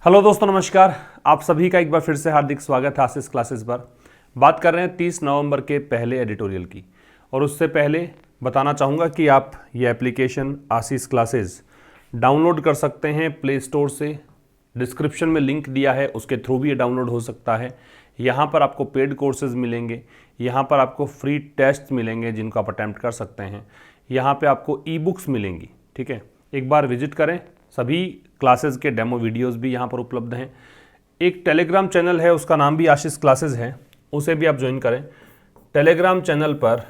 Hello दोस्तों, नमस्कार। आप सभी का एक बार फिर से हार्दिक स्वागत है आशीष क्लासेस पर। बात कर रहे हैं 30 नवंबर के पहले एडिटोरियल की। और उससे पहले बताना चाहूँगा कि आप ये एप्लीकेशन आशीष क्लासेस डाउनलोड कर सकते हैं प्ले स्टोर से। डिस्क्रिप्शन में लिंक दिया है, उसके थ्रू भी ये डाउनलोड हो सकता है। यहाँ पर आपको पेड कोर्सेज मिलेंगे, यहाँ पर आपको फ्री टेस्ट मिलेंगे जिनको आप अटैम्प्ट कर सकते हैं, यहाँ पे आपको ई बुक्स मिलेंगी। ठीक है, एक बार विजिट करें। सभी क्लासेस के डेमो वीडियोस भी यहाँ पर उपलब्ध हैं। एक टेलीग्राम चैनल है, उसका नाम भी आशीष क्लासेस है, उसे भी आप ज्वाइन करें। टेलीग्राम चैनल पर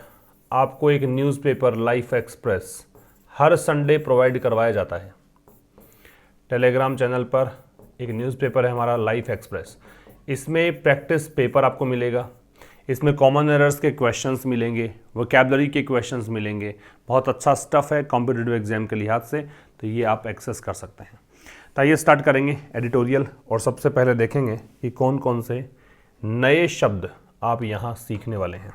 आपको एक newspaper life express her Sunday provide करवाया जाता है। टेलीग्राम चैनल पर एक न्यूज़पेपर है हमारा लाइफ एक्सप्रेस। इसमें प्रैक्टिस पेपर आपको मिलेगा, इसमें कॉमन एरर्स के क्वेश्चंस मिलेंगे, वोकैबुलरी के क्वेश्चंस मिलेंगे। बहुत अच्छा स्टफ़ है कॉम्पिटिटिव एग्जाम के लिहाज से, तो ये आप एक्सेस कर सकते हैं। तो आइए स्टार्ट करेंगे एडिटोरियल। और सबसे पहले देखेंगे कि कौन कौन से नए शब्द आप यहाँ सीखने वाले हैं।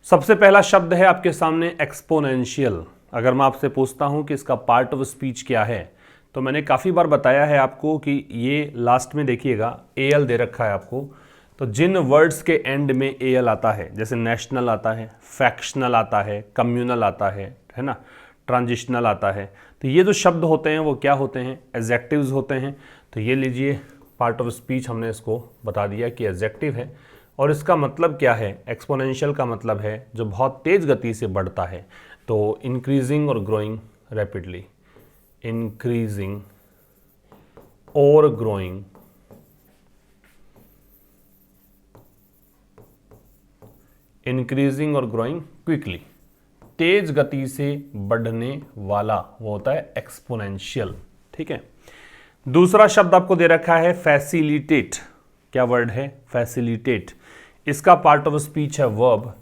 सबसे पहला शब्द है आपके सामने एक्सपोनेंशियल। अगर मैं आपसे पूछता हूँ कि इसका पार्ट ऑफ स्पीच क्या है, तो मैंने काफ़ी बार बताया है आपको कि ये लास्ट में देखिएगा एल दे रखा है आपको। तो जिन वर्ड्स के एंड में एल आता है, जैसे नेशनल आता है, फैक्शनल आता है, कम्युनल आता है ना, ट्रांजिशनल आता है, तो ये जो शब्द होते हैं वो क्या होते हैं? एडजेक्टिव्स होते हैं। तो ये लीजिए, पार्ट ऑफ स्पीच हमने इसको बता दिया कि एडजेक्टिव है। और इसका मतलब क्या है? एक्सपोनेंशियल का मतलब है जो बहुत तेज़ गति से बढ़ता है। तो इंक्रीजिंग और ग्रोइंग रैपिडली, इंक्रीजिंग और ग्रोइंग, इंक्रीजिंग और ग्रोइंग क्विकली, तेज गति से बढ़ने वाला वो होता है एक्सपोनेंशियल। ठीक है। दूसरा शब्द आपको दे रखा है फैसिलिटेट। क्या वर्ड है? फैसिलिटेट। इसका पार्ट ऑफ स्पीच है वर्ब।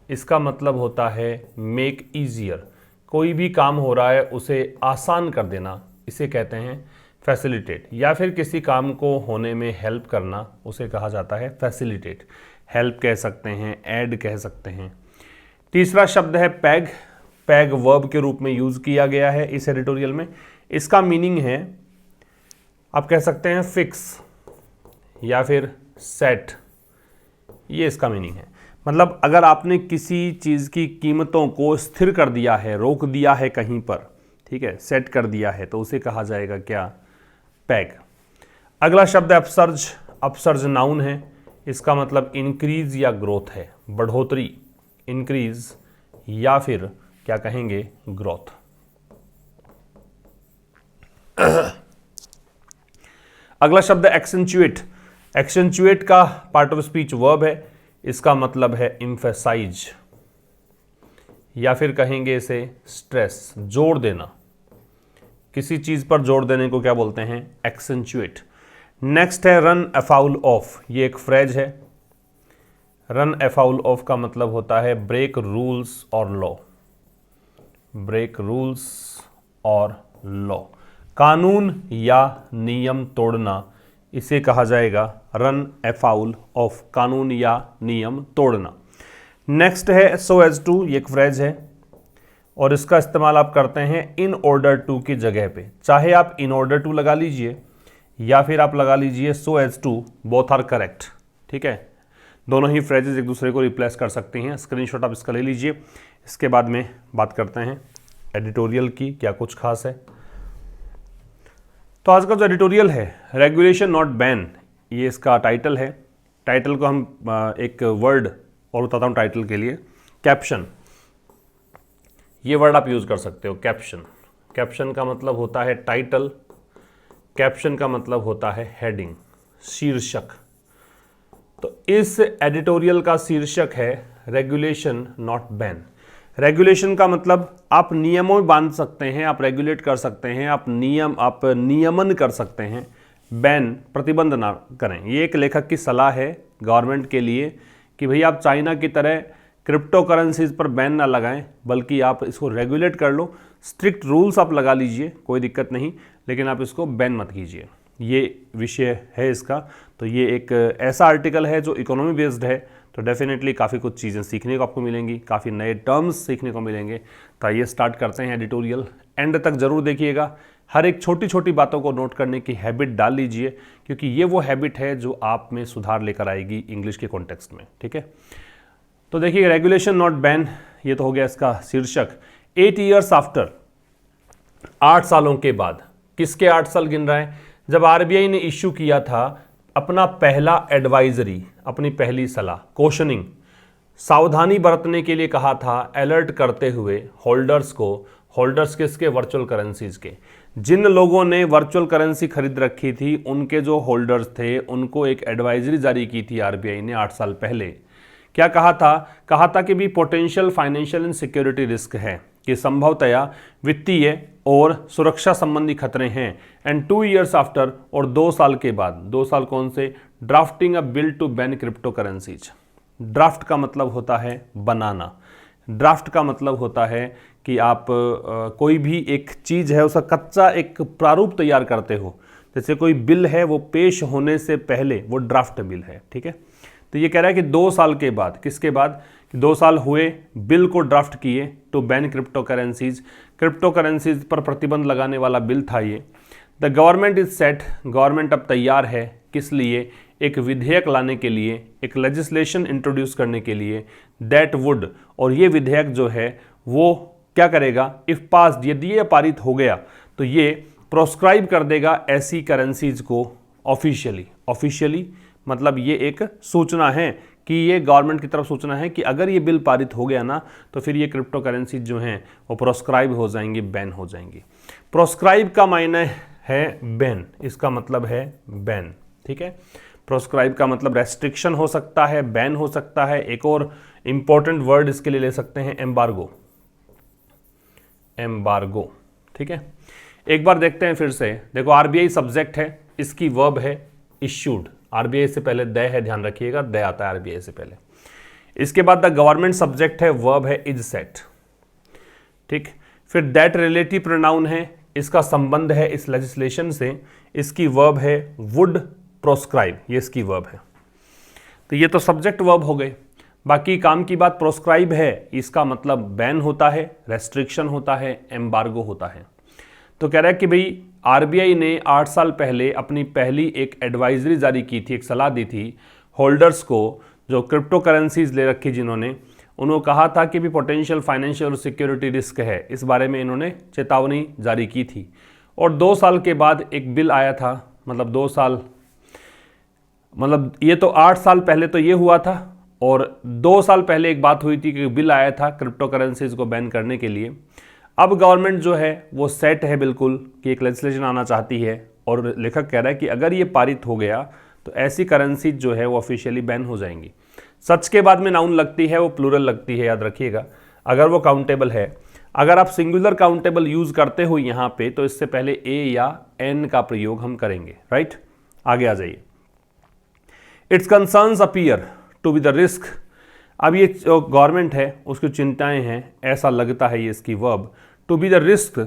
इसका मतलब होता है मेक इजियर। कोई भी काम हो रहा है उसे आसान कर देना, इसे कहते हैं फैसिलिटेट। या फिर किसी काम को होने में हेल्प करना, उसे कहा जाता है फैसिलिटेट। हेल्प कह सकते हैं, ऐड कह सकते हैं। तीसरा शब्द है पैग। पैग वर्ब के रूप में यूज किया गया है इस एडिटोरियल में। इसका मीनिंग है, आप कह सकते हैं फिक्स या फिर सेट। ये इसका मीनिंग है। मतलब अगर आपने किसी चीज़ की कीमतों को स्थिर कर दिया है, रोक दिया है कहीं पर, ठीक है, सेट कर दिया है, तो उसे कहा जाएगा क्या? पैग। अगला शब्द है अपसर्ज। अपसर्ज नाउन है। इसका मतलब इंक्रीज या ग्रोथ है, बढ़ोतरी, इंक्रीज या फिर क्या कहेंगे? ग्रोथ। अगला शब्द है एक्सेंचुएट। एक्सेंचुएट का पार्ट ऑफ स्पीच वर्ब है। इसका मतलब है इम्फेसाइज या फिर कहेंगे इसे स्ट्रेस, जोर देना। किसी चीज पर जोर देने को क्या बोलते हैं? एक्सेंचुएट। नेक्स्ट है रन अफाउल ऑफ। ये एक फ्रेज है। रन अफाउल ऑफ का मतलब होता है ब्रेक रूल्स और लॉ। ब्रेक रूल्स और लॉ, कानून या नियम तोड़ना, इसे कहा जाएगा रन अफाउल ऑफ, कानून या नियम तोड़ना। नेक्स्ट है सो एज टू। ये एक फ्रेज है और इसका इस्तेमाल आप करते हैं इन ऑर्डर टू की जगह पे। चाहे आप इन ऑर्डर टू लगा लीजिए या फिर आप लगा लीजिए so as to, both are correct. ठीक है, दोनों ही फ्रेजेस एक दूसरे को रिप्लेस कर सकती हैं। स्क्रीनशॉट आप इसका ले लीजिए। इसके बाद में बात करते हैं एडिटोरियल की, क्या कुछ खास है। तो आज का जो एडिटोरियल है, रेगुलेशन नॉट बैन, ये इसका टाइटल है। टाइटल को हम एक वर्ड और बताता हूँ टाइटल के लिए, कैप्शन। ये वर्ड आप यूज़ कर सकते हो, कैप्शन। कैप्शन का मतलब होता है टाइटल, कैप्शन का मतलब होता है हेडिंग, शीर्षक। तो इस एडिटोरियल का शीर्षक है रेगुलेशन नॉट बैन। रेगुलेशन का मतलब आप नियमों में बांध सकते हैं, आप रेगुलेट कर सकते हैं, आप नियमन कर सकते हैं, बैन, प्रतिबंध ना करें। ये एक लेखक की सलाह है गवर्नमेंट के लिए कि भाई आप चाइना की तरह क्रिप्टो करेंसीज पर बैन ना लगाएं, बल्कि आप इसको रेगुलेट कर लो। स्ट्रिक्ट रूल्स आप लगा लीजिए, कोई दिक्कत नहीं, लेकिन आप इसको बैन मत कीजिए। ये विषय है इसका। तो ये एक ऐसा आर्टिकल है जो इकोनॉमी बेस्ड है, तो डेफिनेटली काफ़ी कुछ चीज़ें सीखने को आपको मिलेंगी, काफ़ी नए टर्म्स सीखने को मिलेंगे। तो आइए स्टार्ट करते हैं एडिटोरियल। एंड तक ज़रूर देखिएगा। हर एक छोटी छोटी बातों को नोट करने की हैबिट डाल लीजिए, क्योंकि ये वो हैबिट है जो आप में सुधार लेकर आएगी इंग्लिश के कॉन्टेक्स्ट में। ठीक है, तो देखिए रेगुलेशन नॉट बैन, ये तो हो गया इसका शीर्षक। 8 ईयर्स आफ्टर, 8 सालों के बाद, किसके 8 साल गिन रहा है? जब आरबीआई ने इश्यू किया था अपना पहला एडवाइजरी, अपनी पहली सलाह, क्वेश्चनिंग, सावधानी बरतने के लिए कहा था, अलर्ट करते हुए होल्डर्स को, होल्डर्स किसके? वर्चुअल करेंसीज के। जिन लोगों ने वर्चुअल करेंसी खरीद रखी थी उनके जो होल्डर्स थे उनको एक एडवाइजरी जारी की थी आरबीआई ने 8 साल पहले। क्या कहा था? कहा था कि भी potential financial and security risk है, कि संभवतया वित्तीय और सुरक्षा संबंधी खतरे हैं। एंड 2 ईयर्स आफ्टर, और 2 साल के बाद, 2 साल कौन से? Drafting a bill to ban crypto currencies. Draft का मतलब होता है बनाना, ड्राफ्ट का मतलब होता है कि आप कोई भी एक चीज़ है उसका कच्चा एक प्रारूप तैयार करते हो। जैसे कोई बिल है वो पेश होने से पहले वो ड्राफ्ट बिल है। ठीक है, तो ये कह रहा है कि 2 साल के बाद, किसके बाद? 2 साल हुए, बिल को ड्राफ्ट किए to ban crypto currencies, crypto currencies पर प्रतिबंध लगाने वाला बिल था ये। The government is set, government अब तैयार है, किस लिए? एक विधेयक लाने के लिए, एक लेजिस्लेशन इंट्रोड्यूस करने के लिए, दैट वुड, और ये विधेयक जो है वो क्या करेगा? इफ पास्ड, यदि ये पारित हो गया तो ये प्रोस्क्राइब कर देगा ऐसी करेंसीज को ऑफिशियली। ऑफिशियली मतलब ये एक सूचना है कि ये गवर्नमेंट की तरफ सूचना है कि अगर ये बिल पारित हो गया ना तो फिर ये क्रिप्टो करेंसीज जो हैं वो प्रोस्क्राइब हो जाएंगी, बैन हो जाएंगी। प्रोस्क्राइब का मायने है बैन, इसका मतलब है बैन। ठीक है, प्रोस्क्राइब का मतलब रेस्ट्रिक्शन हो सकता है, बैन हो सकता है। एक और इंपॉर्टेंट वर्ड इसके लिए ले सकते हैं, एम्बार्गो। एम्बार्गो, ठीक है। एक बार देखते हैं फिर से, देखो आरबीआई सब्जेक्ट है, इसकी वर्ब है इश्यूड। आरबीआई से पहले द है, ध्यान रखिएगा, द आता है आरबीआई से पहले। इसके बाद द गवर्नमेंट सब्जेक्ट है, वर्ब है इज सेट। ठीक, फिर दैट रिलेटिव प्रोनाउन है, इसका संबंध है इस लेजिस्लेशन से, इसकी वर्ब है वुड प्रोस्क्राइब, ये इसकी वर्ब है। तो ये तो सब्जेक्ट वर्ब हो गए। बाकी काम की बात प्रोस्क्राइब है, इसका मतलब बैन होता है, रेस्ट्रिक्शन होता है, एम्बार्गो होता है। तो कह रहा है कि भाई आरबीआई ने 8 साल पहले अपनी पहली एक एडवाइजरी जारी की थी, एक सलाह दी थी होल्डर्स को, जो क्रिप्टो करेंसीज ले रखी जिन्होंने, उन्होंने कहा था कि भी पोटेंशियल फाइनेंशियल और सिक्योरिटी रिस्क है, इस बारे में इन्होंने चेतावनी जारी की थी। और 2 साल के बाद एक बिल आया था, मतलब 2 साल, मतलब ये तो 8 साल पहले तो ये हुआ था, और 2 साल पहले एक बात हुई थी कि बिल आया था क्रिप्टो करेंसीज को बैन करने के लिए। अब गवर्नमेंट जो है वो सेट है बिल्कुल कि एक लेजिस्लेशन आना चाहती है, और लेखक कह रहा है कि अगर ये पारित हो गया तो ऐसी करेंसीज जो है वो ऑफिशियली बैन हो जाएंगी। सच के बाद में नाउन लगती है, वो प्लूरल लगती है, याद रखिएगा। अगर वो काउंटेबल है, अगर आप सिंगुलर काउंटेबल यूज करते हो यहाँ पे, तो इससे पहले ए या एन का प्रयोग हम करेंगे, राइट। आगे आ जाइए। Its concerns appear to be the risk. अब ये जो गवर्नमेंट है उसकी चिंताएं हैं, ऐसा लगता है, ये इसकी verb to be the risk,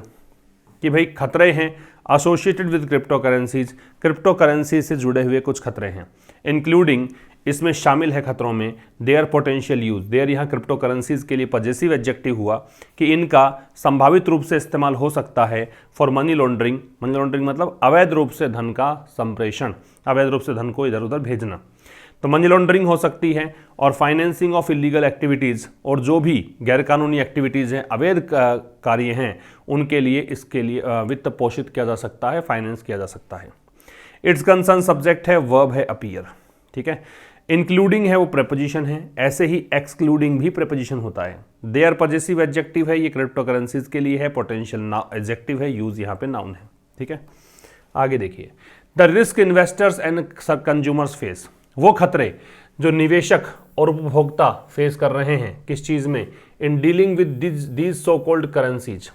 कि भाई खतरे हैं associated with crypto currencies, crypto currency से जुड़े हुए कुछ खतरे हैं, इंक्लूडिंग, इसमें शामिल है खतरों में, देयर पोटेंशियल यूज। देयर यहाँ क्रिप्टो करेंसीज के लिए पॉजेसिव एडजेक्टिव हुआ कि इनका संभावित रूप से इस्तेमाल हो सकता है for money laundering. Money laundering मतलब अवैध रूप से धन का संप्रेषण, अवैध रूप से धन को इधर उधर भेजना, तो मनी लॉन्ड्रिंग हो सकती है, और फाइनेंसिंग ऑफ इलीगल एक्टिविटीज़, और जो भी गैरकानूनी एक्टिविटीज़ हैं, अवैध कार्य हैं, उनके लिए, इसके लिए वित्त पोषित किया जा सकता है, फाइनेंस किया जा सकता है। इट्स कंसर्न सब्जेक्ट है, वर्ब है अपीयर, ठीक है। इंक्लूडिंग है वो प्रेपोजिशन है, ऐसे ही एक्सक्लूडिंग भी प्रेपोजिशन होता है। देयर पॉजेसिव एडजेक्टिव है, ये क्रिप्टो करेंसीज के लिए है, पोटेंशियल एडजेक्टिव है, यूज यहाँ पे नाउन है, ठीक है। आगे देखिए, the risk investors and consumers face, वो खतरे जो निवेशक और उपभोक्ता फेस कर रहे हैं, किस चीज में? In dealing with these so called currencies,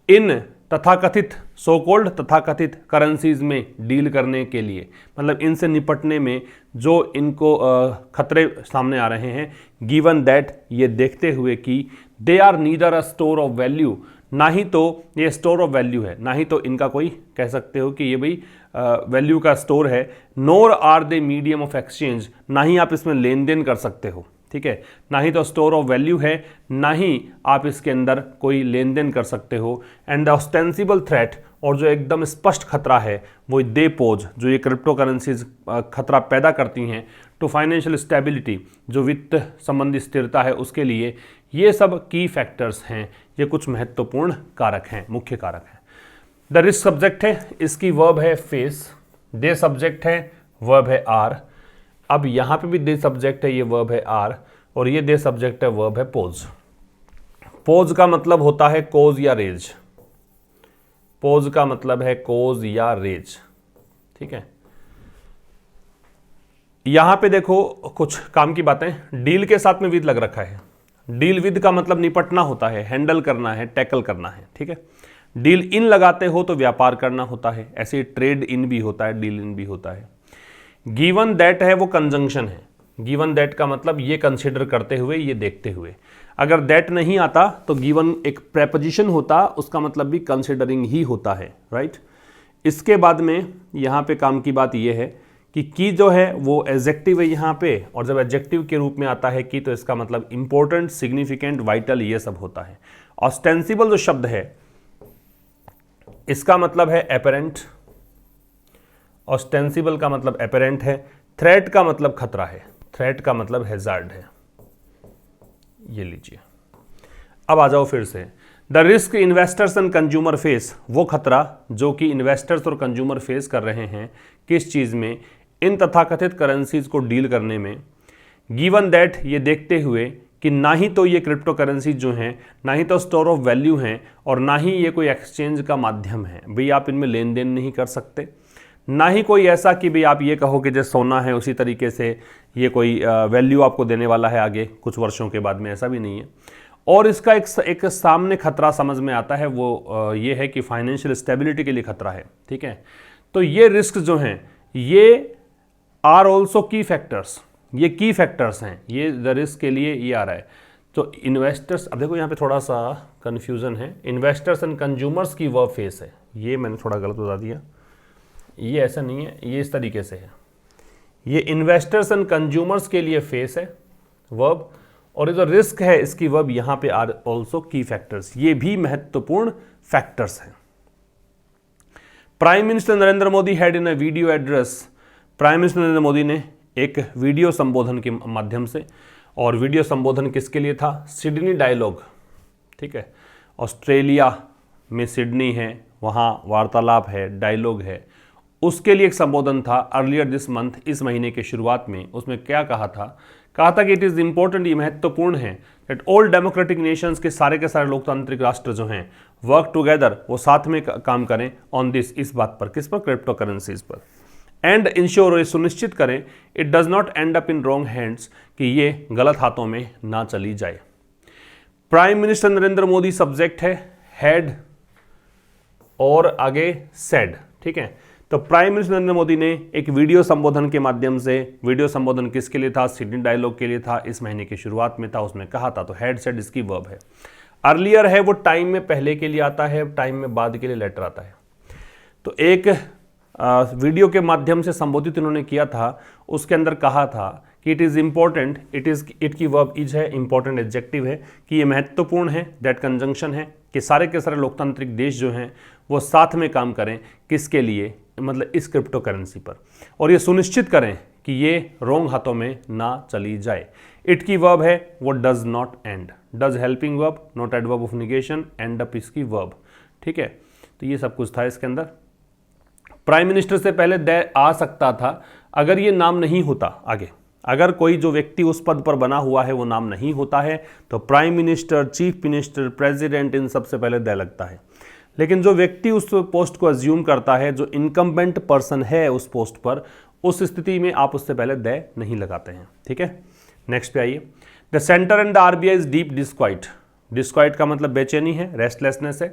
इन तथाकथित, सो कॉल्ड तथाकथित करेंसीज में डील करने के लिए, मतलब इनसे निपटने में जो इनको खतरे सामने आ रहे हैं, गिवन दैट, ये देखते हुए कि they are neither a store of value, ना ही तो ये स्टोर ऑफ वैल्यू है, ना ही तो इनका कोई कह सकते हो कि ये भाई वैल्यू का स्टोर है, nor are they medium of exchange, ना ही आप इसमें लेन देन कर सकते हो, ठीक है, ना ही तो स्टोर ऑफ वैल्यू है, ना ही आप इसके अंदर कोई लेन देन कर सकते हो। एंड द ऑस्टेंसिबल थ्रेट, और जो एकदम स्पष्ट खतरा है वो दे पोज, जो ये क्रिप्टो करेंसीज खतरा पैदा करती हैं टू फाइनेंशियल स्टेबिलिटी, जो वित्त संबंधी स्थिरता है उसके लिए, ये सब की फैक्टर्स हैं, ये कुछ महत्वपूर्ण कारक हैं, मुख्य कारक हैं। द रिस्क सब्जेक्ट है, इसकी वर्ब है फेस, दे सब्जेक्ट है, वर्ब है आर। अब यहां पे भी दे सब्जेक्ट है, ये वर्ब है आर, और ये दे सब्जेक्ट है, वर्ब है पोज। पोज का मतलब होता है कोज या रेज, पोज का मतलब है कोज या रेज, ठीक है। यहां पे देखो कुछ काम की बातें, डील के साथ में विद लग रखा है। डील विद का मतलब निपटना होता है, हैंडल करना है, टैकल करना है, ठीक है। डील इन लगाते हो तो व्यापार करना होता है, ऐसे ट्रेड इन भी होता है, डील इन भी होता है। गिवन दैट है वो कंजंक्शन है, गिवन दैट का मतलब ये कंसिडर करते हुए, ये देखते हुए। अगर दैट नहीं आता तो गिवन एक प्रेपोजिशन होता, उसका मतलब भी कंसिडरिंग ही होता है, राइट। इसके बाद में यहाँ पे काम की बात ये है कि की जो है वो एडजेक्टिव है यहाँ पे, और जब एडजेक्टिव के रूप में आता है की तो इसका मतलब इंपॉर्टेंट, सिग्निफिकेंट, वाइटल, ये सब होता है। ऑस्टेंसिबल जो शब्द है इसका मतलब है एपरेंट, ऑस्टेंसिबल का मतलब एपरेंट है। थ्रेट का मतलब खतरा है, थ्रेट का मतलब हैजार्ड है, ये लीजिए। अब आ जाओ फिर से, the risk investors and consumer face, वो खतरा जो कि इन्वेस्टर्स और कंज्यूमर फेस कर रहे हैं, किस चीज़ में, इन तथाकथित करेंसीज को डील करने में। गिवन दैट, ये देखते हुए कि ना ही तो ये क्रिप्टो करेंसी जो हैं, ना ही तो स्टोर ऑफ वैल्यू हैं, और ना ही ये कोई एक्सचेंज का माध्यम है, भाई आप इनमें लेन देन नहीं कर सकते। ना ही कोई ऐसा कि भाई आप ये कहो कि जैसे सोना है उसी तरीके से ये कोई वैल्यू आपको देने वाला है आगे कुछ वर्षों के बाद में, ऐसा भी नहीं है। और इसका एक सामने खतरा समझ में आता है, वो ये है कि फाइनेंशियल स्टेबिलिटी के लिए खतरा है, ठीक है। तो ये रिस्क जो हैं ये आर ऑल्सो की फैक्टर्स, ये की फैक्टर्स हैं, ये द रिस्क के लिए ये आ रहा है। तो इन्वेस्टर्स, अब देखो यहाँ पे थोड़ा सा कन्फ्यूज़न है, इन्वेस्टर्स एंड कंज्यूमर्स की वर्ब फेस है, ये मैंने थोड़ा गलत बता दिया, ये ऐसा नहीं है, ये इस तरीके से है। ये इन्वेस्टर्स एंड कंज्यूमर्स के लिए फेस है वर्ब, और ये जो रिस्क है इसकी वर्ब यहाँ पे आर ऑल्सो की फैक्टर्स, ये भी महत्वपूर्ण फैक्टर्स हैं। Prime minister Narendra Modi had in a video address, prime minister Narendra Modi ने एक वीडियो संबोधन के माध्यम से, और वीडियो संबोधन किसके लिए था, सिडनी डायलॉग, ठीक है। ऑस्ट्रेलिया में सिडनी है, वहाँ वार्तालाप है, डायलॉग है, उसके लिए एक संबोधन था अर्लियर दिस मंथ, इस महीने के शुरुआत में। उसमें क्या कहा था कि इट इज़ इंपॉर्टेंट, ये महत्वपूर्ण है, दैट ऑल डेमोक्रेटिक नेशंस के सारे लोकतांत्रिक राष्ट्र जो हैं वर्क टुगेदर, वो साथ में काम करें ऑन दिस, इस बात पर, किस पर, क्रिप्टो करेंसीज पर। एंड इंश्योर, ये सुनिश्चित करें, it does not and up in wrong hands, कि ये गलत हाथों में ना चली जाए। Prime minister Narendra Modi subject है, हैड और आगे सेड, ठीक है। तो प्राइम मिनिस्टर नरेंद्र मोदी ने एक वीडियो संबोधन के माध्यम से, वीडियो संबोधन किसके लिए था, सिडनी डायलॉग के लिए था, इस महीने की शुरुआत में था, उसमें कहा था, तो हैड सेड इसकी वर्ब है। अर्लियर है वो टाइम में पहले के लिए आता है, टाइम में बाद के लिए लेटर आता है। तो एक वीडियो के माध्यम से संबोधित इन्होंने किया था, उसके अंदर कहा था कि इट इज़ इम्पोर्टेंट, इट की वर्ब इज है, इंपॉर्टेंट एडजेक्टिव है, कि ये महत्वपूर्ण है, दैट कंजंक्शन है, कि सारे के सारे लोकतांत्रिक देश जो हैं वो साथ में काम करें, किसके लिए, मतलब इस क्रिप्टो करेंसी पर, और ये सुनिश्चित करें कि ये रॉन्ग हाथों में ना चली जाए। इट की वर्ब है वो does not and, does helping verb, not adverb of negation, and up इसकी वर्ब, ठीक है। तो ये सब कुछ था इसके अंदर। प्राइम मिनिस्टर से पहले दे आ सकता था अगर ये नाम नहीं होता आगे, अगर कोई जो व्यक्ति उस पद पर बना हुआ है वो नाम नहीं होता है तो prime minister, chief minister, president, इन सबसे पहले दे लगता है। लेकिन जो व्यक्ति उस पोस्ट को अज्यूम करता है, जो इनकम्बेंट पर्सन है उस पोस्ट पर, उस स्थिति में आप उससे पहले दे नहीं लगाते हैं, ठीक है। नेक्स्ट पे आइए, the centre and the RBI is deep disquiet, disquiet का मतलब बेचैनी है, रेस्टलेसनेस है।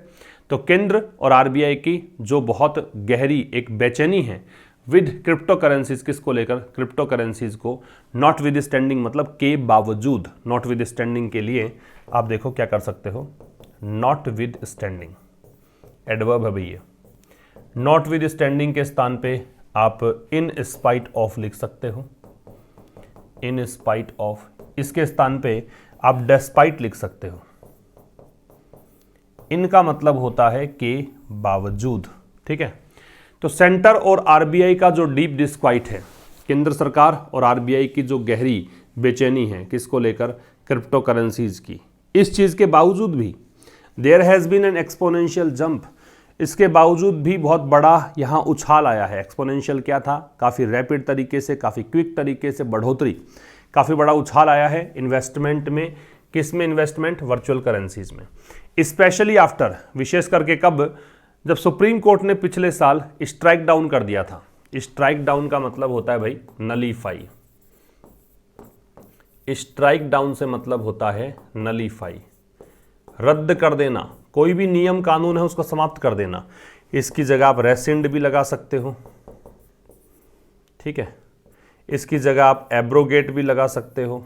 तो केंद्र और आरबीआई की जो बहुत गहरी एक बेचैनी है विद क्रिप्टो करेंसीज, किसको लेकर, क्रिप्टो करेंसीज को, नॉट विद स्टैंडिंग मतलब के बावजूद, नॉट विद स्टैंडिंग के लिए आप देखो क्या कर सकते हो, नॉट विद स्टैंडिंग एडवर्ब है भैया, नॉट विद स्टैंडिंग के स्थान पे आप इन स्पाइट ऑफ लिख सकते हो, इन स्पाइट ऑफ, इसके स्थान पे आप डेस्पाइट लिख सकते हो। इनका मतलब होता है के बावजूद, ठीक है। तो सेंटर और आरबीआई का जो डीप डिस्क्वाइट है, केंद्र सरकार और आरबीआई की जो गहरी बेचैनी है किसको लेकर, क्रिप्टो करेंसीज की, इस चीज़ के बावजूद भी there has been an exponential jump, इसके बावजूद भी बहुत बड़ा यहाँ उछाल आया है। एक्सपोनेंशियल क्या था, काफ़ी रैपिड तरीके से, काफ़ी क्विक तरीके से बढ़ोतरी, काफ़ी बड़ा उछाल आया है इन्वेस्टमेंट में। किस में इन्वेस्टमेंट, वर्चुअल करेंसीज में, स्पेशली आफ्टर, विशेष करके कब, जब सुप्रीम कोर्ट ने पिछले साल स्ट्राइक डाउन कर दिया था। स्ट्राइक डाउन का मतलब होता है भाई नलीफाई, स्ट्राइक डाउन से मतलब होता है नलीफाई, रद्द कर देना, कोई भी नियम कानून है उसको समाप्त कर देना। इसकी जगह आप रेसिंड भी लगा सकते हो, ठीक है, इसकी जगह आप एब्रोगेट भी लगा सकते हो,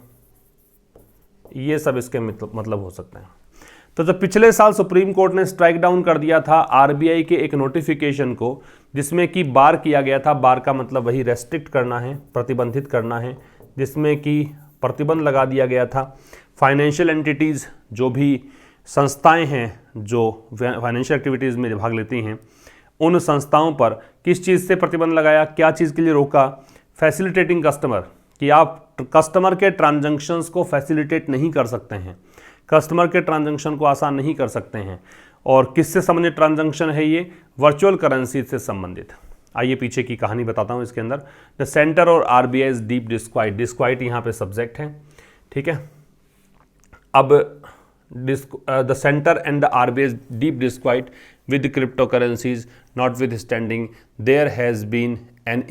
ये सब इसके मतलब हो सकते हैं। तो जब पिछले साल सुप्रीम कोर्ट ने स्ट्राइक डाउन कर दिया था आरबीआई के एक नोटिफिकेशन को, जिसमें कि बार किया गया था, बार का मतलब वही रेस्ट्रिक्ट करना है, प्रतिबंधित करना है, जिसमें कि प्रतिबंध लगा दिया गया था फाइनेंशियल एंटिटीज़, जो भी संस्थाएं हैं जो फाइनेंशियल एक्टिविटीज़ में भाग लेती हैं, उन संस्थाओं पर किस चीज़ से प्रतिबंध लगाया, क्या चीज़ के लिए रोका, फैसिलिटेटिंग कस्टमर, कि आप कस्टमर के ट्रांजैक्शंस को फैसिलिटेट नहीं कर सकते हैं, कस्टमर के ट्रांजैक्शन को आसान नहीं कर सकते हैं। और किससे संबंधित ट्रांजैक्शन है ये, वर्चुअल करेंसी से संबंधित। आइए पीछे की कहानी बताता हूँ इसके अंदर। द सेंटर और आरबीआई डीप डिस्क्वाइट, डिस्क्वाइट यहाँ पे सब्जेक्ट है, ठीक है। अब the center and the RBI's deep disquiet with the cryptocurrencies notwithstanding, there has been an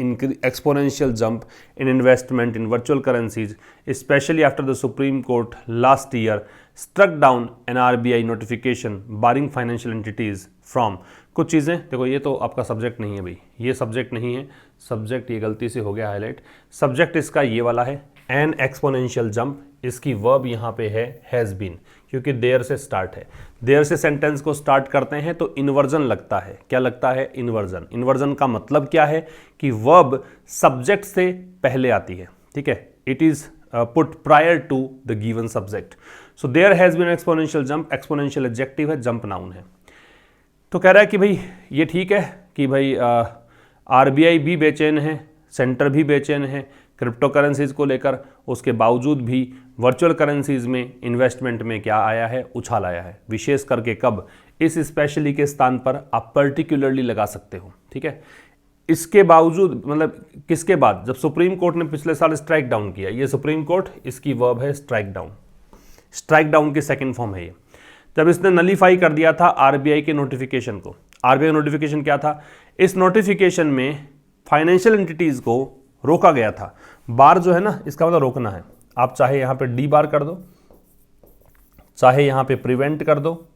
exponential jump in investment in virtual currencies, especially after the Supreme Court last year struck down an RBI notification barring financial entities from, कुछ चीज़ें देखो, ये तो आपका subject नहीं है भाई, ये सब्जेक्ट नहीं है, सब्जेक्ट ये गलती से हो गया हाईलाइट, सब्जेक्ट इसका ये वाला है, एन एक्सपोनेंशियल जंप, इसकी वर्ब यहाँ पे है हैज़ बीन, क्योंकि देयर से स्टार्ट है, देयर से सेंटेंस को स्टार्ट करते हैं तो इन्वर्जन लगता है। क्या लगता है, इन्वर्जन। इन्वर्जन का मतलब क्या है कि वर्ब सब्जेक्ट से पहले आती है, ठीक है, it is put prior to the given subject. So there has been exponential jump, exponential adjective है, जंप नाउन है। तो कह रहा है कि भाई ये ठीक है कि भाई आरबीआई भी बेचैन है, सेंटर भी बेचैन है क्रिप्टो करेंसीज को लेकर, उसके बावजूद भी वर्चुअल करेंसीज में इन्वेस्टमेंट में क्या आया है, उछाल आया है। विशेष करके कब, इस स्पेशली के स्थान पर आप पर्टिकुलरली लगा सकते हो, ठीक है। इसके बावजूद मतलब किसके बाद, जब सुप्रीम कोर्ट ने पिछले साल स्ट्राइक डाउन किया, ये सुप्रीम कोर्ट, इसकी वर्ब है स्ट्राइक डाउन, स्ट्राइक डाउन की सेकेंड फॉर्म है ये। जब इसने नलीफाई कर दिया था आरबीआई के नोटिफिकेशन को, आरबीआई नोटिफिकेशन क्या था, इस नोटिफिकेशन में फाइनेंशियल एंटिटीज़ को रोका गया था। बार जो है ना, इसका मतलब रोकना है। आप चाहे यहाँ पे डी बार कर दो, चाहे यहाँ पे प्रिवेंट कर दो,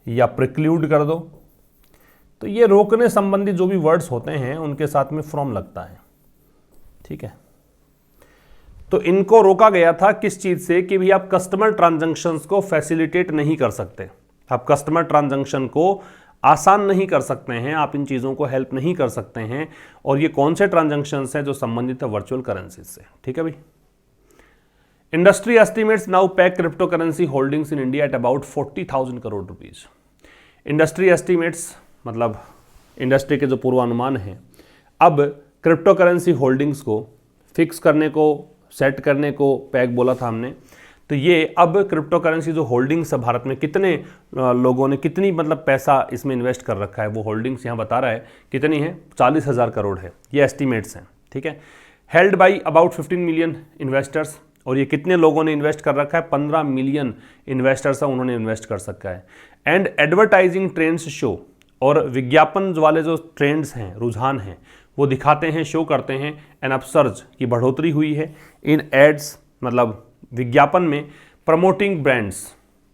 या प्रिक्लूड कर दो, तो ये रोकने संबंधी जो भी वर्ड्स होते हैं उनके साथ में फ्रॉम लगता है, ठीक है। तो इनको रोका गया था किस चीज़ से, कि भाई आप कस्टमर ट्रांजैक्शंस को फैसिलिटेट नहीं कर सकते, आप कस्टमर ट्रांजैक्शन को आसान नहीं कर सकते हैं, आप इन चीज़ों को हेल्प नहीं कर सकते हैं। और ये कौन से ट्रांजैक्शंस हैं जो संबंधित है वर्चुअल करेंसीज से, ठीक है भाई। Industry estimates now pack crypto currency holdings in India at about 40,000 crore rupees. Industry estimates मतलब इंडस्ट्री के जो पूर्वानुमान हैं, अब क्रिप्टो करेंसी होल्डिंग्स को फिक्स करने को, सेट करने को पैक बोला था हमने, तो ये अब क्रिप्टो करेंसी जो होल्डिंग्स है भारत में, कितने लोगों ने कितनी मतलब पैसा इसमें इन्वेस्ट कर रखा है, वो होल्डिंग्स यहाँ बता रहा है कितनी है, 40,000 करोड़ है, ये एस्टीमेट्स हैं, ठीक है। Held by about 15 million investors, और ये कितने लोगों ने इन्वेस्ट कर रखा है, 15 मिलियन इन्वेस्टर्स है, उन्होंने इन्वेस्ट कर सका है। एंड एडवर्टाइजिंग ट्रेंड्स शो, और विज्ञापन वाले जो ट्रेंड्स हैं, रुझान हैं, वो दिखाते हैं, शो करते हैं एन अपसर्ज की बढ़ोतरी हुई है इन एड्स, मतलब विज्ञापन में, प्रमोटिंग ब्रांड्स,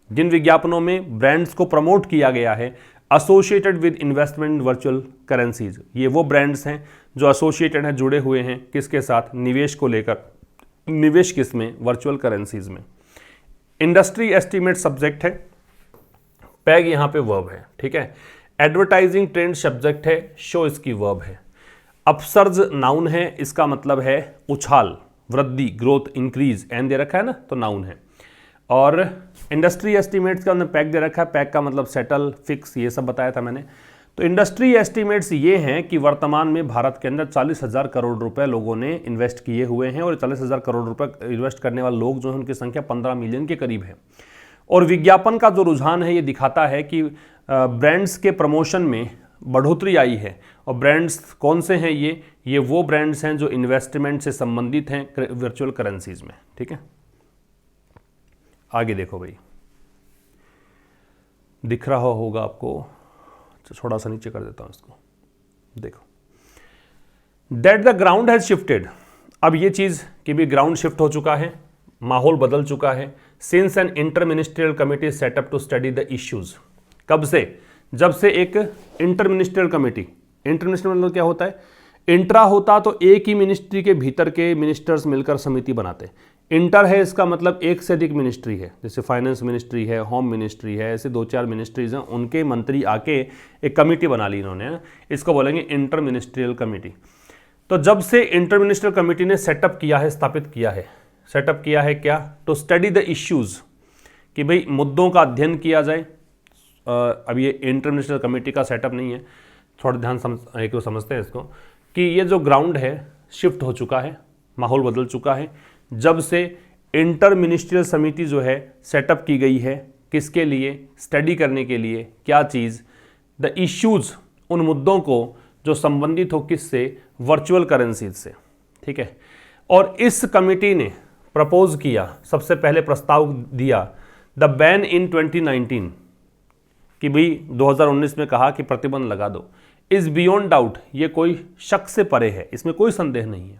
जिन विज्ञापनों में ब्रांड्स को प्रमोट किया गया है associated with investment virtual currencies, ये वो ब्रांड्स हैं जो एसोसिएटेड हैं, जुड़े हुए हैं किसके साथ, निवेश को लेकर, निवेश किस में, वर्चुअल करेंसीज में। इंडस्ट्री एस्टीमेट सब्जेक्ट है, पैग यहाँ पे वर्ब है, ठीक है। एडवर्टाइजिंग ट्रेंड सब्जेक्ट है, शो इसकी वर्ब है। अपसर्ज नाउन है, इसका मतलब है उछाल, वृद्धि, ग्रोथ, इंक्रीज, एन दे रखा है ना, तो नाउन है। और इंडस्ट्री एस्टिमेट्स का हमने पैक दे रखा है, पैक का मतलब सेटल, फिक्स, ये सब बताया था मैंने। तो इंडस्ट्री एस्टिमेट्स ये हैं कि वर्तमान में भारत के अंदर 40,000 करोड़ रुपए लोगों ने इन्वेस्ट किए हुए हैं, और 40,000 करोड़ रुपए इन्वेस्ट करने वाले लोग जो हैं उनकी संख्या 15 मिलियन के करीब है। और विज्ञापन का जो रुझान है ये दिखाता है कि ब्रांड्स के प्रमोशन में बढ़ोतरी आई है। और ब्रांड्स कौन से हैं? ये वो ब्रांड्स हैं जो इन्वेस्टमेंट से संबंधित हैं वर्चुअल करेंसीज में। ठीक है, आगे देखो भाई, दिख रहा होगा आपको, थोड़ा सा नीचे कर देता हूं इसको, देखो, that the ground has shifted. अब ये चीज कि भी ग्राउंड शिफ्ट हो चुका है, माहौल बदल चुका है। Since an inter ministerial committee set up to study the issues. कब से? जब से एक inter ministerial committee, inter ministerial मतलब क्या होता है? इंट्रा होता तो एक ही मिनिस्ट्री के भीतर के मिनिस्टर्स मिलकर समिति बनाते। इंटर है इसका मतलब एक से अधिक मिनिस्ट्री है, जैसे फाइनेंस मिनिस्ट्री है, होम मिनिस्ट्री है, ऐसे 2-4 मिनिस्ट्रीज हैं, उनके मंत्री आके एक कमेटी बना ली इन्होंने, इसको बोलेंगे इंटर मिनिस्ट्रियल कमेटी। तो जब से इंटर मिनिस्ट्रियल कमेटी ने सेटअप किया है, स्थापित किया है, सेटअप किया है क्या? टू स्टडी द इश्यूज, कि भाई मुद्दों का अध्ययन किया जाए। अब ये इंटर मिनिस्ट्रियल कमेटी का सेटअप नहीं है, थोड़ा ध्यान समझते हैं इसको, कि ये जो ग्राउंड है शिफ्ट हो चुका है, माहौल बदल चुका है जब से इंटर मिनिस्ट्रियल समिति जो है सेटअप की गई है। किसके लिए? स्टडी करने के लिए। क्या चीज़? द इश्यूज, उन मुद्दों को जो संबंधित हो किससे? वर्चुअल करेंसीज से। ठीक है, और इस कमिटी ने प्रपोज किया, सबसे पहले प्रस्ताव दिया द बैन इन 2019, कि भाई 2019 में कहा कि प्रतिबंध लगा दो। इज बियॉन्ड डाउट, ये कोई शक से परे है, इसमें कोई संदेह नहीं है।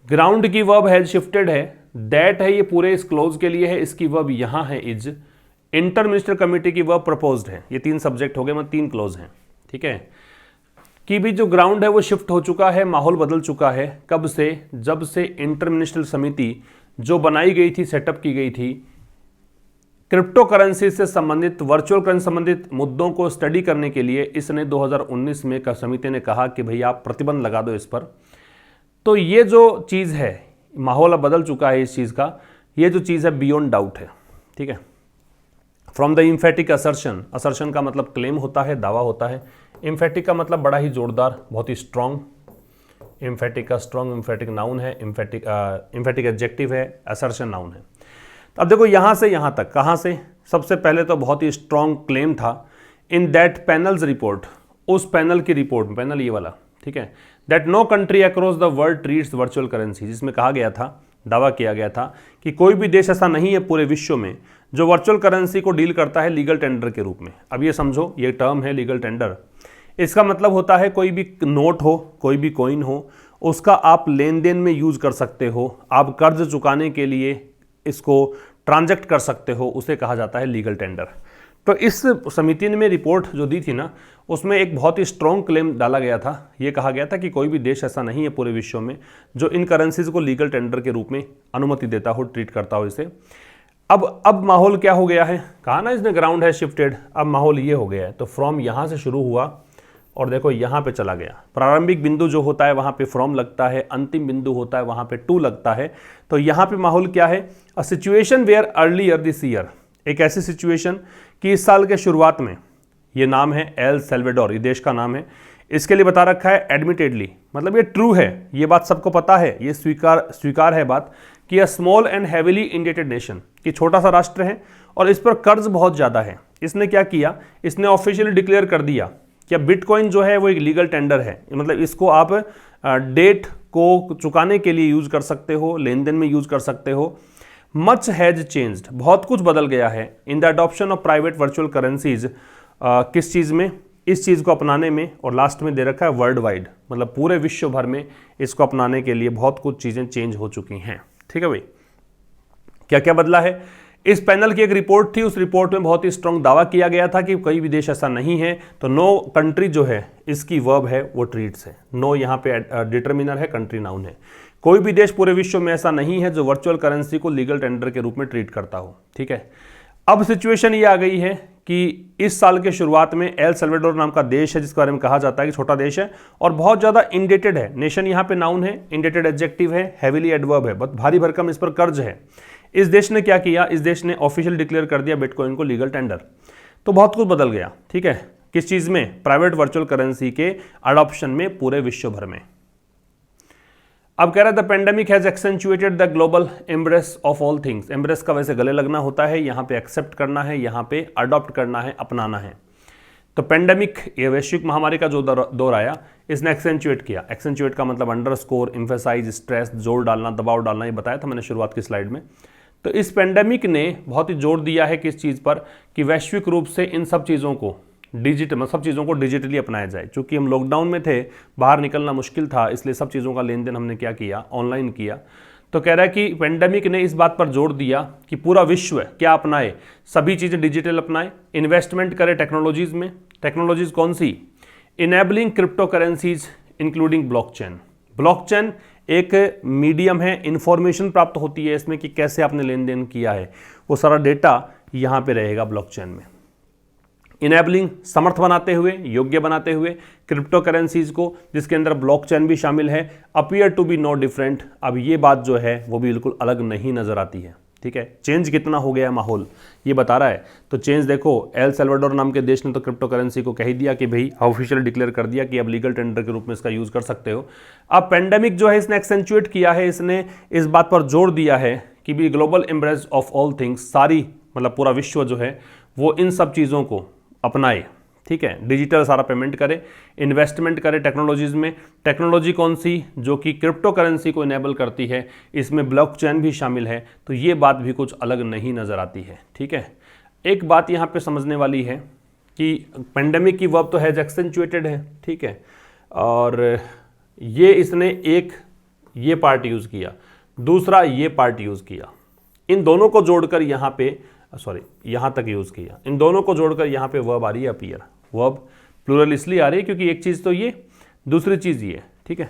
ग्राउंड की वर्ब हैज शिफ्टेड है, दैट है ये पूरे इस क्लोज के लिए है, इसकी वर्ब यहां है इज। इंटर मिनिस्टर कमेटी की वर्ब प्रपोज्ड है। ये 3 सब्जेक्ट हो गए, मतलब 3 क्लोज हैं। ठीक है, कि भी जो ग्राउंड है वो शिफ्ट हो चुका है, माहौल बदल चुका है। कब से? जब से इंटर मिनिस्ट्रियल समिति जो बनाई गई थी, सेटअप की गई थी, क्रिप्टो करेंसी से संबंधित, वर्चुअल करेंसी संबंधित मुद्दों को स्टडी करने के लिए इसने 2019 में समिति ने कहा कि भैया आप प्रतिबंध लगा दो इस पर। तो ये जो चीज़ है, माहौल अब बदल चुका है इस चीज़ का, ये जो चीज़ है बियॉन्ड डाउट है। ठीक है, from the emphatic assertion, assertion का मतलब क्लेम होता है, दावा होता है। इम्फेटिक का मतलब बड़ा ही जोरदार, बहुत ही स्ट्रॉन्ग। इम्फेटिक का स्ट्रॉन्ग, इम्फेटिक नाउन है, इम्फेटिक एडजेक्टिव है, असर्शन नाउन है। अब देखो यहाँ से यहाँ तक, कहाँ से? सबसे पहले तो बहुत ही स्ट्रॉन्ग क्लेम था इन दैट पैनल्स रिपोर्ट, उस पैनल की रिपोर्ट में, पैनल ये वाला, ठीक है, that no country across the world treats virtual currency, जिसमें कहा गया था, दावा किया गया था कि कोई भी देश ऐसा नहीं है पूरे विश्व में जो वर्चुअल करेंसी को डील करता है लीगल टेंडर के रूप में। अब ये समझो, ये टर्म है लीगल टेंडर, इसका मतलब होता है कोई भी नोट हो, कोई भी कॉइन हो, उसका आप लेन देन में यूज कर सकते हो, आप कर्ज चुकाने के लिए इसको ट्रांजैक्ट कर सकते हो, उसे कहा जाता है लीगल टेंडर। तो इस समिति ने में रिपोर्ट जो दी थी ना, उसमें एक बहुत ही स्ट्रॉन्ग क्लेम डाला गया था। ये कहा गया था कि कोई भी देश ऐसा नहीं है पूरे विश्व में जो इन करेंसीज को लीगल टेंडर के रूप में अनुमति देता हो, ट्रीट करता हो इसे। अब माहौल क्या हो गया है? कहा ना इसने ग्राउंड है शिफ्टेड, अब माहौल ये हो गया है। तो फ्रॉम यहाँ से शुरू हुआ और देखो यहाँ पे चला गया। प्रारंभिक बिंदु जो होता है वहाँ पे फ्रॉम लगता है, अंतिम बिंदु होता है वहाँ पे टू लगता है। तो यहाँ पे माहौल क्या है? A situation where earlier this year, एक ऐसी सिचुएशन कि इस साल के शुरुआत में, ये नाम है एल सेल्वेडोर, ये देश का नाम है, इसके लिए बता रखा है एडमिटेडली, मतलब ये ट्रू है, ये बात सबको पता है, ये स्वीकार है बात कि a small and heavily indebted nation, कि छोटा सा राष्ट्र है और इस पर कर्ज बहुत ज़्यादा है। इसने क्या किया? इसने ऑफिशियली डिक्लेयर कर दिया कि बिटकॉइन जो है वो एक लीगल टेंडर है, मतलब इसको आप डेट को चुकाने के लिए यूज कर सकते हो, लेन देन में यूज कर सकते हो। मच हैज चेंज्ड, बहुत कुछ बदल गया है in the adoption of private virtual currencies, किस चीज़ में? इस चीज़ को अपनाने में। और लास्ट में दे रखा है वर्ल्ड वाइड, मतलब पूरे विश्व भर में इसको अपनाने के लिए बहुत कुछ चीज़ें चेंज हो चुकी हैं। ठीक है भाई, क्या क्या बदला है? इस पैनल की एक रिपोर्ट थी, उस रिपोर्ट में बहुत ही स्ट्रॉन्ग दावा किया गया था कि कोई भी देश ऐसा नहीं है। तो नो कंट्री जो है इसकी वर्ब है वो ट्रीट्स है, नो यहाँ पे डिटर्मिनर है, कंट्री नाउन है। कोई भी देश पूरे विश्व में ऐसा नहीं है जो वर्चुअल करेंसी को लीगल टेंडर के रूप में ट्रीट करता हो। ठीक है, अब सिचुएशन ये आ गई है कि इस साल के शुरुआत में एल सल्वाडोर नाम का देश है, जिसके बारे में कहा जाता है कि छोटा देश है और बहुत ज़्यादा इंडेटेड है। नेशन यहाँ पे नाउन है, इंडेटेड एडजेक्टिव है, हैवीली एडवर्ब है, बहुत भारी भरकम इस पर कर्ज है। इस देश ने क्या किया, इस देश ने ऑफिशियल डिक्लेयर कर दिया बिटकॉइन को लीगल टेंडर। तो बहुत कुछ बदल गया, ठीक है। किस चीज़ में, प्राइवेट वर्चुअल करेंसी के अडॉप्शन में पूरे विश्व भर में। अब कह रहा है the pandemic has accentuated the global embrace of all things. Embrace का वैसे गले लगना होता है, यहाँ पे एक्सेप्ट करना है, यहाँ पे अडॉप्ट करना है, अपनाना है। तो पेंडेमिक, ये वैश्विक महामारी का जो दौर आया, इसने एक्सेंचुएट किया। एक्सेंचुएट का मतलब अंडरस्कोर, एम्फेसाइज, स्ट्रेस, जोर डालना, दबाव डालना, ये बताया था मैंने शुरुआत की स्लाइड में। तो इस पेंडेमिक ने बहुत ही जोर दिया है किस चीज़ पर, कि वैश्विक रूप से इन सब चीज़ों को सब चीज़ों को डिजिटली अपनाया जाए। चूँकि हम लॉकडाउन में थे, बाहर निकलना मुश्किल था, इसलिए सब चीज़ों का लेन देन हमने क्या किया, ऑनलाइन किया। तो कह रहा है कि पेंडेमिक ने इस बात पर जोर दिया कि पूरा विश्व क्या अपनाए, सभी चीज़ें डिजिटल अपनाए, इन्वेस्टमेंट करे टेक्नोलॉजीज़ में। टेक्नोलॉजीज़ कौन सी, enabling crypto currencies including blockchain. Blockchain एक मीडियम है, इंफॉर्मेशन प्राप्त होती है इसमें कि कैसे आपने लेन देन किया है, वो सारा डेटा यहाँ पे रहेगा ब्लॉकचेन में। इनेबलिंग, समर्थ बनाते हुए, योग्य बनाते हुए क्रिप्टो करेंसीज को, जिसके अंदर ब्लॉकचेन भी शामिल है। Appear to be no different, अब ये बात जो है वो बिल्कुल अलग नहीं नजर आती है, ठीक है। चेंज कितना हो गया है माहौल, ये बता रहा है। तो चेंज देखो, एल सल्वाडोर नाम के देश ने तो क्रिप्टो करेंसी को कह ही दिया कि भाई ऑफिशियल डिक्लेयर कर दिया कि अब लीगल टेंडर के रूप में इसका यूज़ कर सकते हो। अब पेंडेमिक जो है इसने एक्सेंचुएट किया है, इसने इस बात पर जोर दिया है कि भी global embrace of all things, सारी मतलब पूरा विश्व जो है वो इन सब चीज़ों को अपनाए, ठीक है। डिजिटल सारा पेमेंट करे, इन्वेस्टमेंट करे टेक्नोलॉजीज़ में। टेक्नोलॉजी कौन सी, जो कि क्रिप्टो करेंसी को इनेबल करती है, इसमें ब्लॉकचेन भी शामिल है। तो ये बात भी कुछ अलग नहीं नज़र आती है, ठीक है। एक बात यहाँ पे समझने वाली है कि पेंडेमिक की वर्ब तो हैज एक्सेंचुएटेड है, ठीक है, और ये इसने एक ये पार्ट यूज़ किया, दूसरा ये पार्ट यूज़ किया, इन दोनों को जोड़कर यहाँ पे यहाँ तक यूज़ किया, इन दोनों को जोड़कर यहाँ पे वर्ब आ रही है अपीयर। वर्ब प्लूरल इसलिए आ रही है क्योंकि एक चीज़ तो ये, दूसरी चीज़ ये, ठीक है।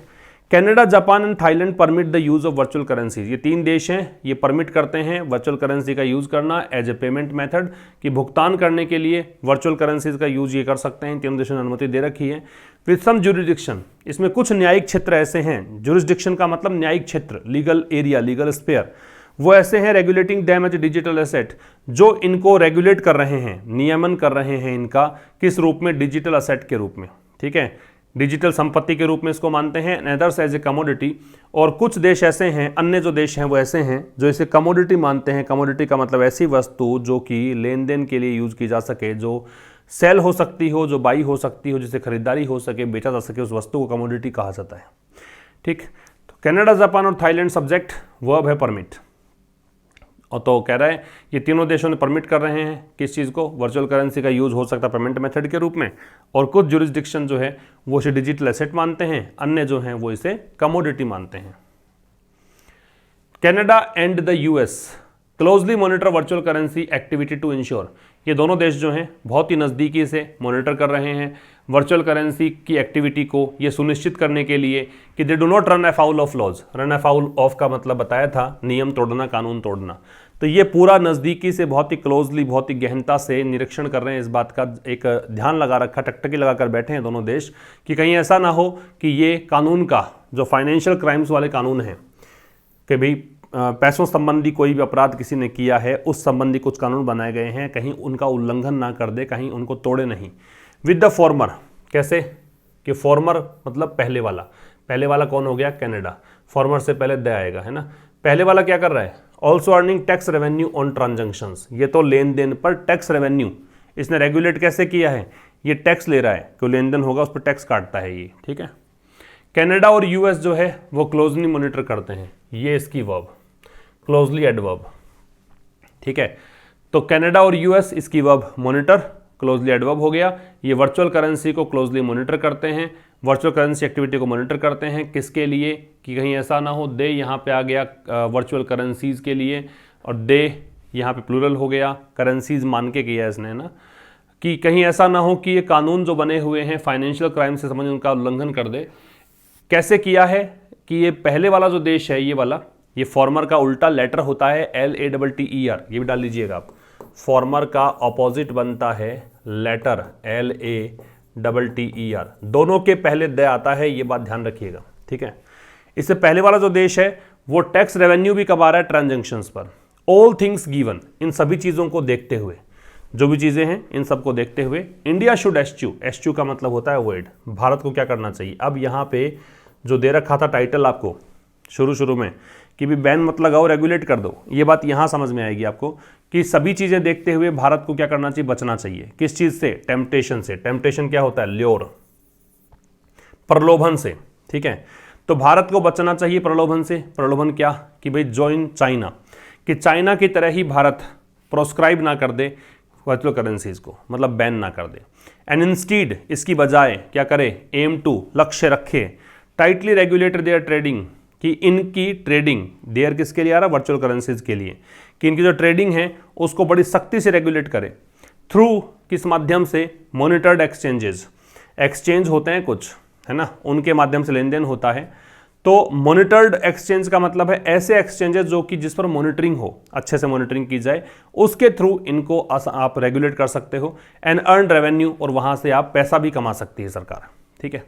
Canada, Japan and Thailand permit the use of virtual currencies. ये तीन देश हैं, ये परमिट करते हैं वर्चुअल करेंसी का यूज़ करना एज ए पेमेंट मेथड, कि भुगतान करने के लिए वर्चुअल करेंसीज का यूज़ ये कर सकते हैं। तीनों देशों ने अनुमति दे रखी है। विद सम जुरिडिक्शन, इसमें कुछ न्यायिक क्षेत्र ऐसे हैं, जुरिडिक्शन का मतलब न्यायिक क्षेत्र, लीगल एरिया, लीगल स्पेयर, वो ऐसे हैं regulating them as digital asset, जो इनको रेगुलेट कर रहे हैं, नियमन कर रहे हैं इनका, किस रूप में, डिजिटल एसेट के रूप में, ठीक है, डिजिटल संपत्ति के रूप में इसको मानते हैं, अदर्स एज ए कमोडिटी। और कुछ देश ऐसे हैं, अन्य जो देश हैं वो ऐसे हैं जो इसे कमोडिटी मानते हैं। कमोडिटी का मतलब ऐसी वस्तु जो कि लेन देन के लिए यूज की जा सके, जो सेल हो सकती हो, जो बाई हो सकती हो, जिसे खरीदारी हो सके, बेचा जा सके, उस वस्तु को कमोडिटी कहा जाता है, ठीक। तो कनाडा, जापान और थाईलैंड सब्जेक्ट वर्ब है परमिट। और तो कह रहा है ये तीनों देशों ने परमिट कर रहे हैं किस चीज़ को, वर्चुअल करेंसी का यूज़ हो सकता है पेमेंट मेथड के रूप में। और कुछ जुरिस्डिक्शन जो है वो इसे डिजिटल एसेट मानते हैं, अन्य जो हैं वो इसे कमोडिटी मानते हैं। Canada and the US closely monitor virtual currency activity to ensure. ये दोनों देश जो हैं बहुत ही नज़दीकी से मॉनिटर कर रहे हैं वर्चुअल करेंसी की एक्टिविटी को, ये सुनिश्चित करने के लिए कि they do not run afoul of laws. Run afoul of का मतलब बताया था नियम तोड़ना, कानून तोड़ना। तो ये पूरा नज़दीकी से, बहुत ही क्लोजली, बहुत ही गहनता से निरीक्षण कर रहे हैं, इस बात का एक ध्यान लगा रखा, टकटकी लगा कर बैठे हैं दोनों देश कि कहीं ऐसा ना हो कि ये कानून का, जो फाइनेंशियल क्राइम्स वाले कानून हैं, कि भाई पैसों संबंधी कोई भी अपराध किसी ने किया है, उस संबंधी कुछ कानून बनाए गए हैं, कहीं उनका उल्लंघन ना कर दे, कहीं उनको तोड़े नहीं। विद द फॉर्मर, कैसे कि फॉर्मर मतलब पहले वाला, पहले वाला कौन हो गया, कनाडा। फॉर्मर से पहले द आएगा, है ना। पहले वाला क्या कर रहा है, also earning tax revenue on transactions. ये तो लेन देन पर टैक्स रेवेन्यू इसने रेगुलेट कैसे किया है, ये टैक्स ले रहा है, क्यों लेन देन होगा उस पर टैक्स काटता है ये, ठीक है। कनाडा और यूएस जो है वो क्लोजली मॉनिटर करते हैं, ये इसकी वर्ब, क्लोजली एडवर्ब, ठीक है। तो कनाडा और यूएस इसकी वर्ब मॉनिटर, क्लोजली एडवर्ब हो गया। ये वर्चुअल करेंसी को क्लोजली मॉनिटर करते हैं, वर्चुअल करेंसी एक्टिविटी को मॉनिटर करते हैं, किसके लिए कि कहीं ऐसा ना हो, दे यहाँ पे आ गया वर्चुअल करेंसीज के लिए, और दे यहाँ पे प्लूरल हो गया, करेंसीज मान के किया इसने ना, कि कहीं ऐसा ना हो कि ये कानून जो बने हुए हैं फाइनेंशियल क्राइम से संबंधित उनका उल्लंघन कर दे। कैसे किया है कि ये पहले वाला जो देश है, ये वाला, ये फॉर्मर का उल्टा लेटर होता है LATTER, ये भी डाल लीजिएगा आप, फॉर्मर का ऑपोजिट बनता है लेटर, LATTER, दोनों के पहले द आता है, ये बात ध्यान रखिएगा, ठीक है। इससे पहले वाला जो देश है वो टैक्स रेवेन्यू भी कमा रहा है ट्रांजैक्शंस पर। ऑल थिंग्स गिवन, इन सभी चीज़ों को देखते हुए, जो भी चीज़ें हैं इन सब को देखते हुए, इंडिया शुड एस्च्यू का मतलब होता है अवॉइड, भारत को क्या करना चाहिए। अब यहाँ पे जो दे रखा था टाइटल आपको शुरू में कि भी बैन मत लगाओ, रेगुलेट कर दो, ये बात यहाँ समझ में आएगी आपको कि सभी चीज़ें देखते हुए भारत को क्या करना चाहिए, बचना चाहिए। किस चीज़ से? टेम्पटेशन से। टेम्पटेशन क्या होता है? ल्योर, प्रलोभन से, ठीक है। तो भारत को बचना चाहिए प्रलोभन से। प्रलोभन क्या? कि भाई ज्वाइन चाइना, कि चाइना की तरह ही भारत प्रोस्क्राइब ना कर दे वर्चुअल करेंसीज को, मतलब बैन ना कर दे। एंड इंस्टीड, इसकी बजाय क्या करे? एम टू, लक्ष्य रखे, टाइटली रेगुलेटेड देयर ट्रेडिंग, कि इनकी ट्रेडिंग, देयर किसके लिए आ रहा? वर्चुअल करेंसीज के लिए, कि इनकी जो ट्रेडिंग है उसको बड़ी सख्ती से रेगुलेट करे। थ्रू, किस माध्यम से? मॉनिटर्ड एक्सचेंजेस, एक्सचेंज होते हैं कुछ, है ना, उनके माध्यम से लेन देन होता है। तो मॉनिटर्ड एक्सचेंज का मतलब है ऐसे एक्सचेंजेस जो कि जिस पर मॉनिटरिंग हो, अच्छे से मॉनिटरिंग की जाए, उसके थ्रू इनको आप रेगुलेट कर सकते हो। एंड अर्न रेवेन्यू, और वहां से आप पैसा भी कमा सकती है सरकार, ठीक है।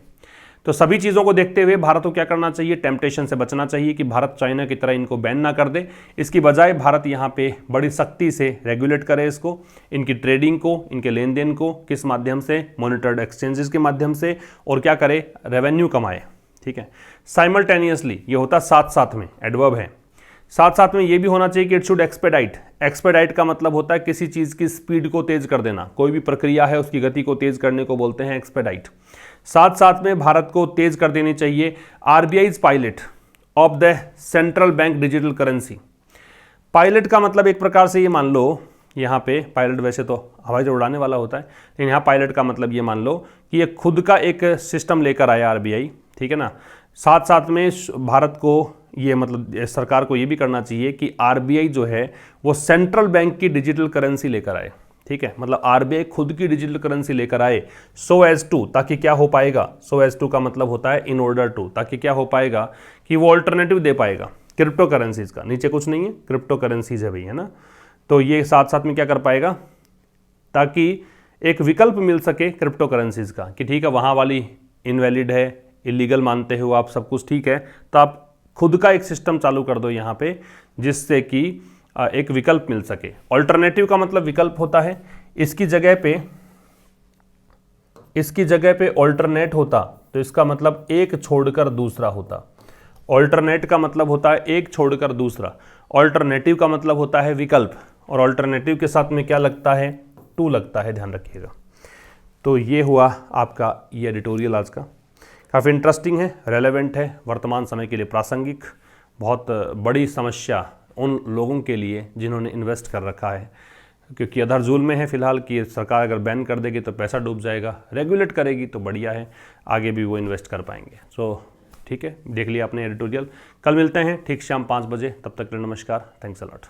तो सभी चीज़ों को देखते हुए भारत को क्या करना चाहिए? टेम्पटेशन से बचना चाहिए कि भारत चाइना की तरह इनको बैन ना कर दे। इसकी बजाय भारत यहाँ पे बड़ी सख्ती से रेगुलेट करे इसको, इनकी ट्रेडिंग को, इनके लेन देन को, किस माध्यम से? मॉनिटर्ड एक्सचेंजेस के माध्यम से, और क्या करे? रेवेन्यू कमाए, ठीक है। साइमल्टेनियसली, ये होता साथ साथ में, एडवर्ब है। साथ साथ में ये भी होना चाहिए कि इट शुड एक्सपेडाइट। एक्सपेडाइट का मतलब होता है किसी चीज़ की स्पीड को तेज कर देना, कोई भी प्रक्रिया है उसकी गति को तेज करने को बोलते हैं एक्सपेडाइट। साथ साथ में भारत को तेज कर देनी चाहिए RBI's pilot of the central bank digital currency. Pilot का मतलब एक प्रकार से ये मान लो, यहाँ पे पायलट वैसे तो हवाई जहाज उड़ाने वाला होता है, लेकिन यहाँ पायलट का मतलब ये मान लो कि ये खुद का एक सिस्टम लेकर आया आरबीआई, ठीक है ना। साथ साथ में भारत को ये मतलब सरकार को ये भी करना चाहिए कि आरबीआई जो है वो सेंट्रल बैंक की डिजिटल करेंसी लेकर आए, ठीक है। मतलब आरबीआई खुद की डिजिटल करेंसी लेकर आए, सो एज टू, ताकि क्या हो पाएगा? सो एज टू का मतलब होता है इन ऑर्डर टू, ताकि क्या हो पाएगा कि वो ऑल्टरनेटिव दे पाएगा क्रिप्टो करेंसीज का। नीचे कुछ नहीं है, क्रिप्टो करेंसीज है भाई, है ना। तो ये साथ साथ में क्या कर पाएगा? ताकि एक विकल्प मिल सके क्रिप्टो करेंसीज का, कि ठीक है वहाँ वाली इनवैलिड है, इलीगल मानते हो आप, सब कुछ ठीक है, तो आप खुद का एक सिस्टम चालू कर दो यहाँ पे, जिससे कि एक विकल्प मिल सके। ऑल्टरनेटिव का मतलब विकल्प होता है। इसकी जगह पे ऑल्टरनेट होता तो इसका मतलब एक छोड़कर दूसरा होता। ऑल्टरनेट का मतलब होता है एक छोड़कर दूसरा, ऑल्टरनेटिव का मतलब होता है विकल्प, और ऑल्टरनेटिव के साथ में क्या लगता है? टू लगता है, ध्यान रखिएगा। तो ये हुआ आपका ये एडिटोरियल आज का, काफ़ी इंटरेस्टिंग है, रेलेवेंट है, वर्तमान समय के लिए प्रासंगिक, बहुत बड़ी समस्या उन लोगों के लिए जिन्होंने इन्वेस्ट कर रखा है, क्योंकि अधर जुल्म में है फिलहाल कि सरकार अगर बैन कर देगी तो पैसा डूब जाएगा, रेगुलेट करेगी तो बढ़िया है, आगे भी वो इन्वेस्ट कर पाएंगे। सो ठीक है, देख लिया आपने एडिटोरियल। कल मिलते हैं ठीक शाम 5 बजे, तब तक के लिए नमस्कार, थैंक्स अ लॉट।